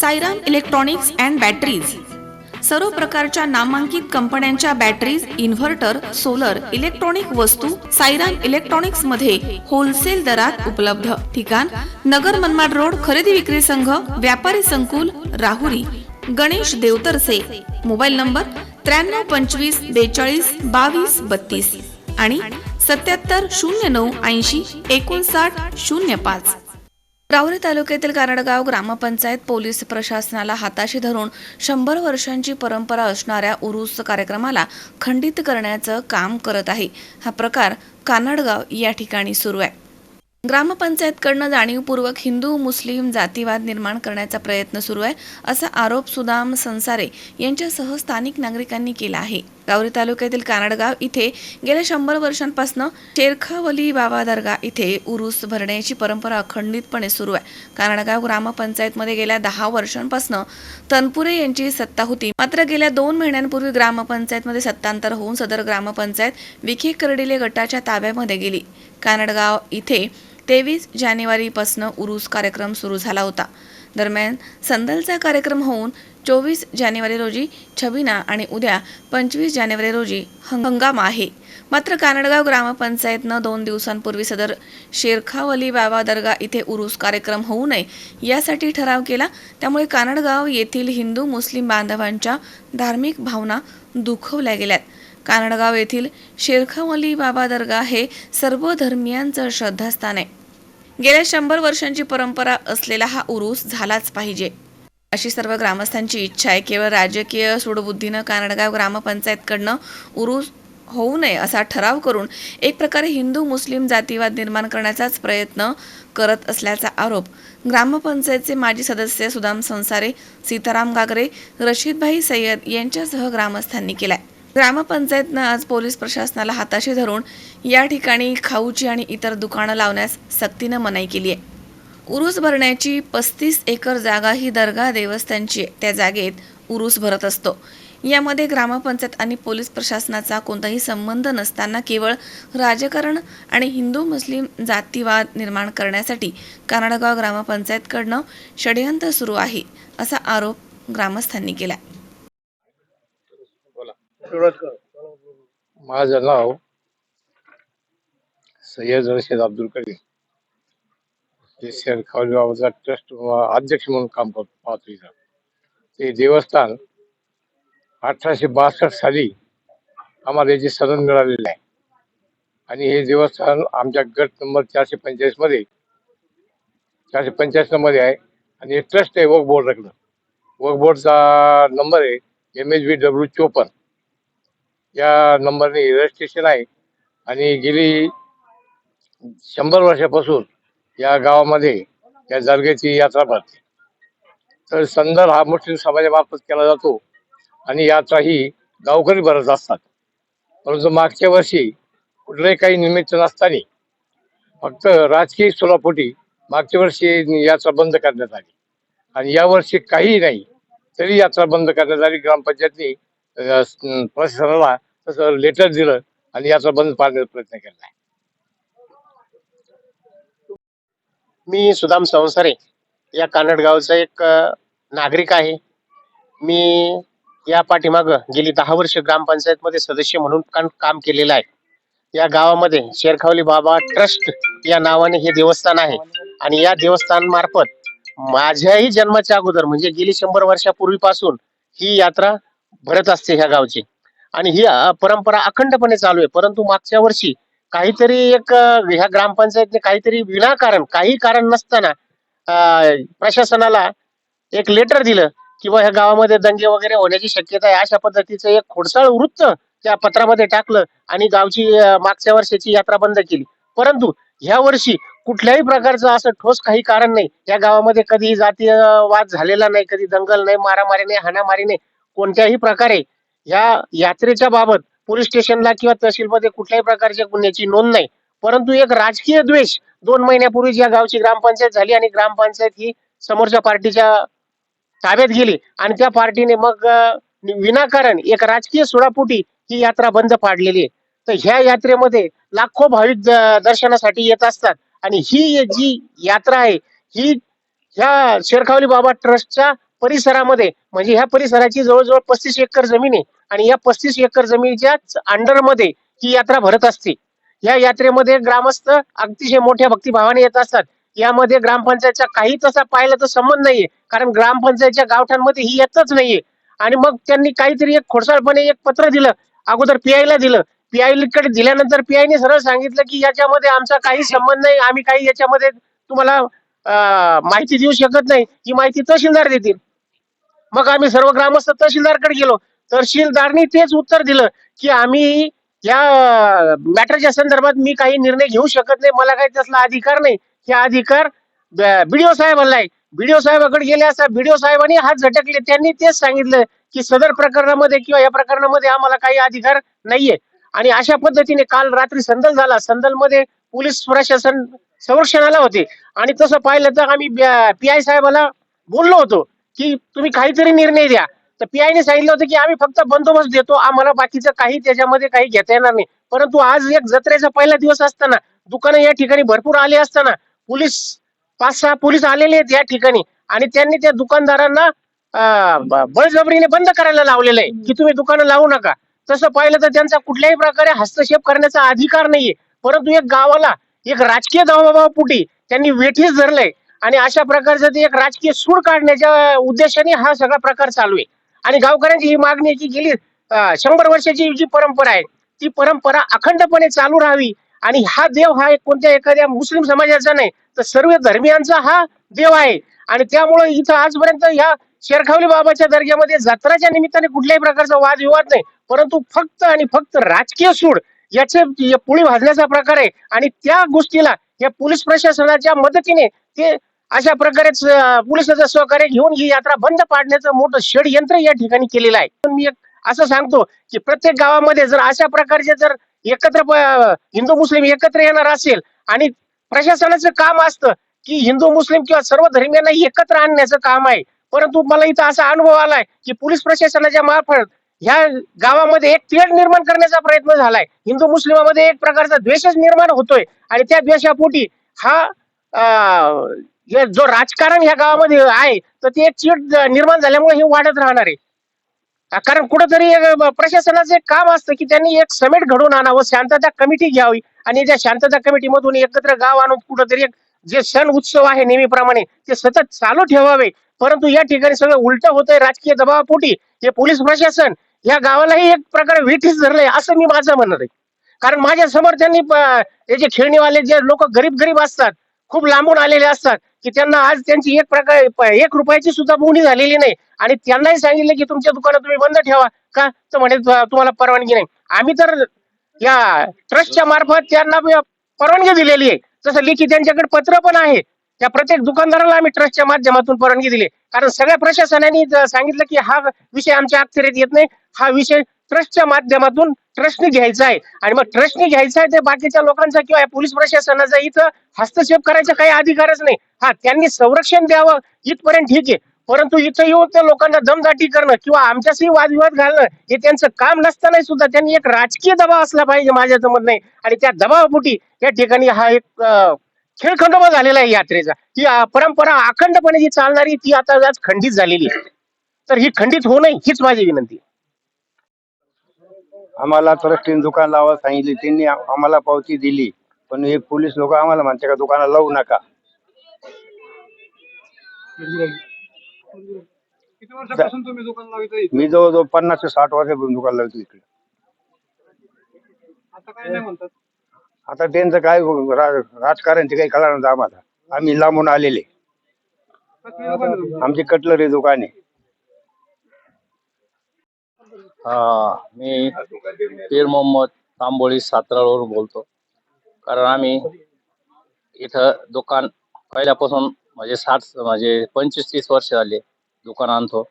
Sairam electronics and batteries सर्व प्रकारच्या नामांकित कंपन्यांच्या बॅटरीज, इन्व्हर्टर, सोलर, इलेक्ट्रॉनिक वस्तू साईराम इलेक्ट्रॉनिक्स मध्ये होलसेल दरात उपलब्ध। ठिकाण नगर मनमाड रोड, खरेदी विक्री संघ, व्यापारी संकुल, राहुरी। गणेश देवतरसे। मोबाईल नंबर 93 25 42 22 32 आणि 77 09 80 59 05। राहुरी तालुक्यातील कारडगाव ग्रामपंचायत पोलीस प्रशासनाला हाताशी धरून 100 वर्षांची परंपरा असणाऱ्या उरूस कार्यक्रमाला खंडित करण्याचं काम करत आहे। हा प्रकार कानडगाव या ठिकाणी सुरू आहे। ग्रामपंचायतकडनं जाणीवपूर्वक हिंदू मुस्लिम जातीवाद निर्माण करण्याचा प्रयत्न सुरू आहे, असा आरोप सुदाम संसारे यांच्यासह स्थानिक नागरिकांनी केला आहे। राहुरी तालुक्यातील कानडगाव इथे गेल्या 100 वर्षांपासून शेरखावली बाबा दर्गा इथे उरूस भरण्याची परंपरा अखंडितपणे सुरू आहे। कानडगाव ग्रामपंचायतमध्ये गेल्या 10 वर्षांपासून तनपुरे यांची सत्ता होती, मात्र गेल्या 2 महिन्यांपूर्वी ग्रामपंचायतमध्ये सत्तांतर होऊन सदर ग्रामपंचायत विखे कर्डिले गटाच्या ताब्यामध्ये गेली। कानडगाव इथे 23 जानेवारीपासून उरूस कार्यक्रम सुरू झाला होता। दरम्यान संदलचा कार्यक्रम होऊन 24 जानेवारी रोजी छबिना आणि उद्या 25 जानेवारी रोजी हंगामा आहे। मात्र कानडगाव ग्रामपंचायतनं 2 दिवसांपूर्वी सदर शेरखावली बाबा दर्गा इथे उरूस कार्यक्रम होऊ नये यासाठी ठराव केला। त्यामुळे कानडगाव येथील हिंदू मुस्लिम बांधवांच्या धार्मिक भावना दुखवल्या गेल्यात। कानडगाव येथील शेरखावली बाबा दर्गा हे सर्व धर्मियांचं श्रद्धास्थान आहे। गेल्या 100 वर्षांची परंपरा असलेला हा उरूस झालाच पाहिजे अशी सर्व ग्रामस्थांची इच्छा आहे। केवळ राजकीय सूडबुद्धीनं कानडगाव ग्रामपंचायतकडनं उरूस होऊ नये असा ठराव करून एक प्रकारे हिंदू मुस्लिम जातीवाद निर्माण करण्याचाच प्रयत्न करत असल्याचा आरोप ग्रामपंचायतचे माजी सदस्य सुदाम संसारे, सीताराम गागरे, रशीदभाई सय्यद यांच्यासह ग्रामस्थांनी केलाय। ग्रामपंचायतनं आज पोलीस प्रशासनाला हाताशी धरून या ठिकाणी खाऊची आणि इतर दुकानं लावण्यास सक्तीनं मनाई केली आहे। उरूस भरण्याची 35 एकर जागा ही दर्गा देवस्थानची आहे, त्या जागेत उरूस भरत असतो। यामध्ये ग्रामपंचायत आणि पोलीस प्रशासनाचा कोणताही संबंध नसताना केवळ राजकारण आणि हिंदू मुस्लिम जातीवाद निर्माण करण्यासाठी कानडगाव ग्रामपंचायतकडनं षडयंत्र सुरू आहे असा आरोप ग्रामस्थांनी केला। माझं नाव सय्यद रशीद अब्दुल करीम, शेरखावली बाबाचा ट्रस्ट अध्यक्ष म्हणून काम पाहतो इथं। ते देवस्थान 1862 साली आम्हाला याची सनद मिळालेली आहे आणि हे देवस्थान आमच्या गट नंबर 445 मध्ये 485 मध्ये आहे आणि हे ट्रस्ट आहे वक्फ बोर्ड रखलं। वक्फ बोर्डचा नंबर आहे MHBW 54 या नंबरने रजिस्ट्रेशन आहे आणि गेली 100 वर्षापासून या गावामध्ये या दर्ग्याची यात्रा भरते। तर संदल हा मुस्लिम समाजामार्फत केला जातो आणि यात्रा ही गावकरी भरत असतात। परंतु मागच्या वर्षी कुठलंही काही निमित्त नसताना फक्त राजकीय सुलापोटी मागच्या वर्षी यात्रा बंद करण्यात आली आणि यावर्षी काही नाही तरी यात्रा बंद करण्यात आली। ग्रामपंचायतने प्रशासनाला तसं लेटर दिलं आणि यात्रा बंद पाडण्याचा प्रयत्न केला आहे। मी सुदाम संसारे या कानडगावचा एक नागरिक आहे। मी या पाठीमाग गेली 10 वर्ष ग्रामपंचायतमध्ये सदस्य म्हणून काम केलेलं आहे। या गावामध्ये शेरखावली बाबा ट्रस्ट या नावाने हे देवस्थान आहे आणि या देवस्थान मार्फत माझ्याही जन्माच्या अगोदर म्हणजे गेली 100 वर्षापूर्वीपासून ही यात्रा भरत असते ह्या गावची आणि ही परंपरा अखंडपणे चालू आहे। परंतु मागच्या वर्षी काहीतरी एक ह्या ग्रामपंचायतने काहीतरी विनाकारण काही कारण नसताना प्रशासनाला एक लेटर दिलं किंवा ह्या गावामध्ये दंगे वगैरे होण्याची शक्यता आहे अशा पद्धतीचं एक खोडसाळ वृत्त त्या पत्रामध्ये टाकलं आणि गावची मागच्या वर्षाची यात्रा बंद केली। परंतु ह्या वर्षी कुठल्याही प्रकारचं असं ठोस काही कारण नाही। या गावामध्ये कधी जातीय वाद झालेला नाही, कधी दंगल नाही, मारामारी नाही, हाणामारी नाही। कोणत्याही प्रकारे ह्या यात्रेच्या बाबत पोलीस स्टेशनला किंवा तहसीलमध्ये कुठल्याही प्रकारच्या गुन्ह्याची नोंद नाही। परंतु एक राजकीय द्वेष 2 महिन्यापूर्वी या गावची ग्रामपंचायत झाली आणि ग्रामपंचायत ही समोरच्या पार्टीच्या ताब्यात गेली आणि त्या पार्टीने मग विनाकारण एक राजकीय सुडापोटी ही यात्रा बंद पाडलेली आहे। तर ह्या यात्रेमध्ये लाखो भाविक दर्शनासाठी येत असतात आणि ही जी यात्रा आहे ही ह्या शेरखावली बाबा ट्रस्टच्या परिसरामध्ये म्हणजे ह्या परिसराची जवळजवळ 35 एकर जमीन आहे आणि या 35 एकर जमिनीच्या अंडरमध्ये ही यात्रा भरत असते. या यात्रेमध्ये ग्रामस्थ अतिशय मोठ्या भक्तिभावाने येत असतात. यामध्ये ग्रामपंचायतचा काही तसा पाहिलं तर संबंध नाहीये, कारण ग्रामपंचायतच्या गावठाणमध्ये ही येतच नाहीये. आणि मग त्यांनी काहीतरी एक खोडसाळपणे एक पत्र दिलं, अगोदर पीआयला दिलं. पीआय कडे दिल्यानंतर पीआयने सरळ सांगितलं की याच्यामध्ये आमचा काही संबंध नाही, आम्ही काही याच्यामध्ये तुम्हाला माहिती देऊ शकत नाही, ही माहिती तहसीलदार देतील. मग आम्ही सर्व ग्रामस्थ तहसीलदारकडे गेलो. तहसीलदारनी तेच उत्तर दिलं की आम्ही या मॅटरच्या संदर्भात मी काही निर्णय घेऊ शकत नाही, मला काही त्यातला अधिकार नाही. हे अधिकार बीडीओ साहेबांना आहे. बीडीओ साहेबांकडे गेले असता बीडीओ साहेबांनी हात झटकले. त्यांनी तेच सांगितलं की सदर प्रकरणामध्ये किंवा या प्रकरणामध्ये आम्हाला काही अधिकार नाहीये. आणि अशा पद्धतीने काल रात्री संदल झाला. संदलमध्ये पोलीस प्रशासन संरक्षणाला होते आणि तसं पाहिलं तर आम्ही पीआय साहेबाला बोललो होतो की तुम्ही काहीतरी निर्णय द्या. तर पीआयने सांगितलं होतं की आम्ही फक्त बंदोबस्त देतो, आम्हाला बाकीचं काही त्याच्यामध्ये काही घेता येणार नाही. परंतु आज एक जत्रेचा पहिला दिवस असताना, दुकानं या ठिकाणी भरपूर आले असताना पोलीस 5-6 पोलीस आलेले आहेत या ठिकाणी आणि त्यांनी त्या दुकानदारांना बळजबरीने बंद करायला लावलेलं आहे की तुम्ही दुकानं लावू नका. तसं पाहिलं तर त्यांचा कुठल्याही प्रकारे हस्तक्षेप करण्याचा अधिकार नाहीये. परंतु एक गावाला एक राजकीय दबावापोटी त्यांनी वेठीस धरलंय आणि अशा प्रकारचं ते एक राजकीय सूड काढण्याच्या उद्देशाने हा सगळा प्रकार चालू आहे. आणि गावकऱ्यांची ही मागणी आहे की गेली 100 वर्षाची जी परंपरा आहे ती परंपरा अखंडपणे चालू राहावी. आणि हा देव हा कोणत्या एखाद्या मुस्लिम समाजाचा नाही, तर सर्व धर्मियांचा हा देव आहे. आणि त्यामुळे इथं आजपर्यंत या शेरखावली बाबाच्या दर्ग्यामध्ये जत्राच्या निमित्ताने कुठल्याही प्रकारचा वादविवाद नाही, परंतु फक्त आणि फक्त राजकीय सूड याचे पोळी भाजण्याचा प्रकार आहे. आणि त्या गोष्टीला या पोलीस प्रशासनाच्या मदतीने ते अशा प्रकारेच पोलिसाचं सहकार्य घेऊन ही यात्रा बंद पाडण्याचं मोठं षडयंत्र या ठिकाणी केलेलं आहे. पण मी असं सांगतो की प्रत्येक गावामध्ये जर अशा प्रकारचे जर एकत्र हिंदू मुस्लिम एकत्र येणार असेल आणि प्रशासनाचं काम असतं की हिंदू मुस्लिम किंवा सर्व धर्मियांना एकत्र आणण्याचं काम आहे. परंतु मला इथं असा अनुभव आलाय की पोलीस प्रशासनाच्या मार्फत ह्या गावामध्ये एक तेढ निर्माण करण्याचा प्रयत्न झालाय. हिंदू मुस्लिमामध्ये एक प्रकारचा द्वेषच निर्माण होतोय आणि त्या द्वेषापोटी हा जो राजकारण ह्या गावामध्ये आहे तर ते एक चीड निर्माण झाल्यामुळे हे वाढत राहणार आहे. कारण कुठंतरी प्रशासनाचं एक काम असतं की त्यांनी एक समेट घडवून आणावं, शांतता कमिटी घ्यावी आणि त्या शांतता कमिटीमधून एकत्र गाव आणून कुठंतरी एक जे सण उत्सव आहे नेहमीप्रमाणे ते सतत चालू ठेवावे. परंतु या ठिकाणी सगळं उलट होतंय राजकीय दबावापोटी. हे पोलीस प्रशासन या गावालाही एक प्रकारे वेठीस धरलंय असं मी माझं म्हणत आहे. कारण माझ्या समोर त्यांनी हे जे खेळणीवाले जे लोक गरीब गरीब असतात, खूप लांबून आलेले असतात की त्यांना आज त्यांची एक प्रकारे 1 रुपयाची सुद्धा बोनी झालेली नाही आणि त्यांनाही सांगितलं की तुमच्या दुकानात तुम्ही बंद ठेवा का, तर म्हणे तुम्हाला परवानगी नाही. आम्ही तर या ट्रस्टच्या मार्फत त्यांना परवानगी दिलेली आहे. जसं लेखी त्यांच्याकडे पत्र पण आहे. त्या प्रत्येक दुकानदाराला आम्ही ट्रस्टच्या माध्यमातून परवानगी दिली. कारण सगळ्या प्रशासनाने सांगितलं की हा विषय आमच्या अखत्यारीत येत नाही, हा विषय ट्रस्टच्या माध्यमातून ट्रस्टने घ्यायचा आहे. आणि मग ट्रस्टने घ्यायचा आहे ते बाकीच्या लोकांचा किंवा पोलीस प्रशासनाचा इथं हस्तक्षेप करायचा काही अधिकारच नाही. हा त्यांनी संरक्षण द्यावं इथपर्यंत ठीक आहे, परंतु इथं येऊन त्या लोकांना दमदाटी करणं किंवा आमच्याशी वादविवाद घालणं हे त्यांचं काम नसताना सुद्धा त्यांनी एक राजकीय दबाव असला पाहिजे माझ्या मत नाही. आणि त्या दबावापोटी या ठिकाणी हा एक खेळखंडोबा झालेला आहे यात्रेचा. ही परंपरा अखंडपणे जी चालणारी ती आता आज खंडित झालेली आहे. तर ही खंडित होऊ नये हीच माझी विनंती. आम्हाला ट्रस्टीने दुकान लावायला सांगितले, त्यांनी आम्हाला पावती दिली, पण हे पोलीस लोक आम्हाला म्हणते का दुकानाला लावू नका. किती वर्षापासून तुम्ही दुकान लावताय? मी जवळजवळ 50 ते 60 वर्षापासून दुकान लावतो इकडे. आता काय नाही म्हणतात? आता त्यांचं काय राजकारण ते काही कळणार नाही आम्हाला. आम्ही लांबून आलेले. कसली दुकान आहे तुमची? आमची कटलरी दुकान आहे. मी पीर मोहम्मद तांबोळी सातारावरून बोलतो. कारण आम्ही इथं दुकान पहिल्यापासून म्हणजे 25-30 वर्ष झाले दुकान आणतो.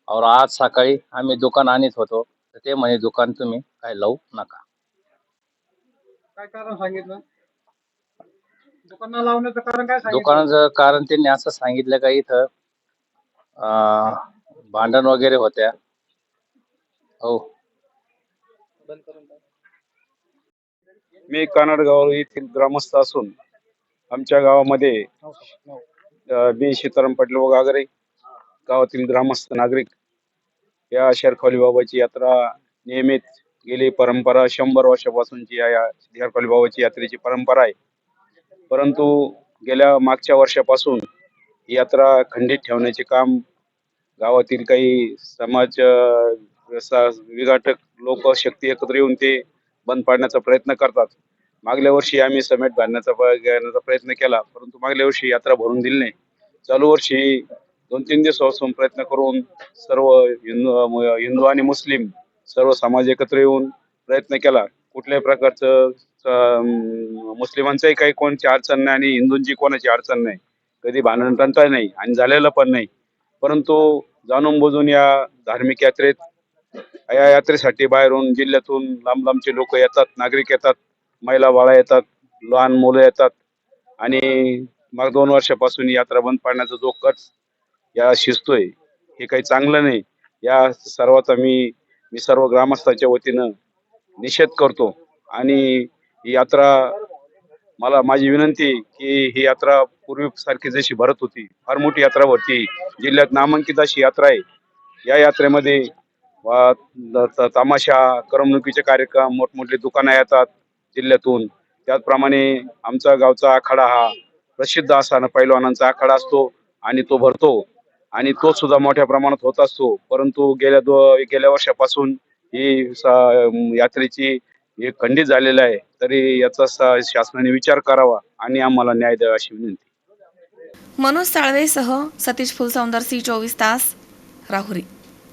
और आज सकाळी आम्ही दुकान आणत होतो तर ते म्हणे दुकान तुम्ही काय लावू नका. काय कारण सांगितलं? दुकान लावण्याचं कारण काय सांगितलं? दुकानाचं कारण त्यांनी असं सांगितलं का इथं भांडण वगैरे होत्या. हो. मी कानडगाव येथील ग्रामस्थ असून आमच्या गावामध्ये बी सीताराम पाटील वगैरे गावातील ग्रामस्थ नागरिक या शेरखाली बाबाची यात्रा नियमित गेली परंपरा 100 वर्षापासूनची या शेरखाली बाबाची यात्रेची परंपरा आहे. परंतु गेल्या मागच्या वर्षापासून ही यात्रा खंडित ठेवण्याचे काम गावातील काही समाज विघातक लोक शक्ती एकत्र येऊन ते बंद पाडण्याचा प्रयत्न करतात. मागल्या वर्षी आम्ही समेट घालण्याचा प्रयत्न केला, परंतु मागल्या वर्षी यात्रा भरून दिली नाही. चालू वर्षी 2-3 दिवसापासून प्रयत्न करून सर्व हिंदू आणि मुस्लिम सर्व समाज एकत्र येऊन प्रयत्न केला. कुठल्याही प्रकारचं मुस्लिमांचंही काही कोणची अडचण नाही आणि हिंदूंची कोणाची अडचण नाही, कधी भांडण तंटा नाही आणि झालेलं पण नाही. परंतु जाणून बुजून या धार्मिक यात्रेत या यात्रेसाठी बाहेरून जिल्ह्यातून लांब लांबचे लोक येतात, नागरिक येतात, महिला बाळा येतात, लहान मुलं येतात आणि मग 2 वर्षापासून ही यात्रा बंद पाडण्याचा जो कट या शिजतोय हे काही चांगलं नाही. या सर्वाचा मी सर्व ग्रामस्थांच्या वतीनं निषेध करतो आणि ही यात्रा माझी विनंती की ही यात्रा पूर्वीसारखी जशी भरत होती, फार मोठी यात्रा भरती, जिल्ह्यात नामांकित अशी यात्रा आहे. या यात्रेमध्ये तमाशा, करमणुकीचे कार्यक्रम, मोठमोठे दुकानं येतात जिल्ह्यातून. त्याचप्रमाणे आमचा गावचा आखाडा हा प्रसिद्ध असा पैलवानांचा आखाडा असतो आणि तो भरतो आणि तो सुद्धा मोठ्या प्रमाणात होत असतो. परंतु गेल्या वर्षापासून ही यात्रेची हे खंडित झालेलं आहे. तरी याचा शासनाने विचार करावा आणि आम्हाला न्याय द्यावा अशी विनंती. मनोज साळवेसह सतीश फुलसौंदर, C24 तास, राहुरी.